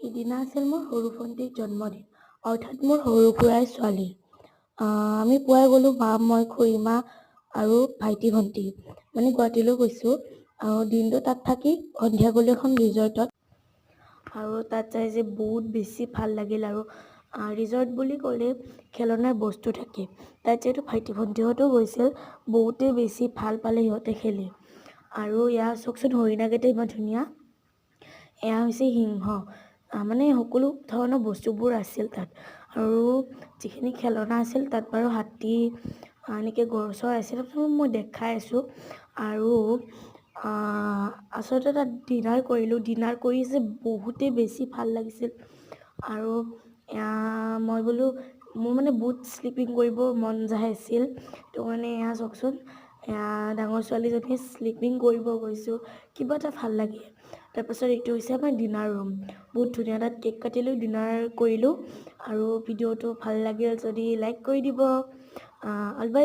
সিদিনা আছিল মোৰ সৰু ভণ্টিৰ জন্মদিন, অৰ্থাৎ মোৰ সৰু খুৰাৰ ছোৱালী। আমি পুৱাই গ'লোঁ, মা, মই, খুৰীমা আৰু ভাইটি ভণ্টি। মানে গুৱাহাটীলৈ গৈছোঁ আৰু দিনটো তাত থাকি সন্ধিয়া গ'লোঁ এখন ৰিজৰ্টত। আৰু তাত যাই যে বহুত বেছি ভাল লাগিল। আৰু ৰিজৰ্ট বুলি ক'লে খেলনাৰ বস্তু থাকে। তাত যিহেতু ভাইটি ভণ্টিহঁতো গৈছিল, বহুতেই বেছি ভাল পালে সিহঁতে খেলি। আৰু ইয়াৰ চাওকচোন হৰিণাকেইটা ইমান ধুনীয়া। এয়া হৈছে সিংহ। মানে সকলো ধৰণৰ বস্তুবোৰ আছিল তাত। আৰু যিখিনি খেলনা আছিল তাত বাৰু হাতী এনেকৈ গড়-চড় আছিল, মই দেখাই আছোঁ। আৰু আচলতে তাত ডিনাৰ কৰিলোঁ। ডিনাৰ কৰি যে বহুতেই বেছি ভাল লাগিছিল। আৰু মই বোলো মোৰ মানে বহুত শ্লিপিং কৰিব মন যায় আছিল। তো মানে এয়া চাওকচোন, ডাঙৰ ছোৱালীজনী শ্লিপিং কৰিব গৈছোঁ, কিবা এটা ভাল লাগে। তাৰপাছত এইটো হৈছে আমাৰ ডিনাৰ ৰুম, বহুত ধুনীয়া। তাত কেক কাটিলোঁ, ডিনাৰ কৰিলোঁ। আৰু ভিডিঅ'টো ভাল লাগিল যদি লাইক কৰি দিব। Bye bye.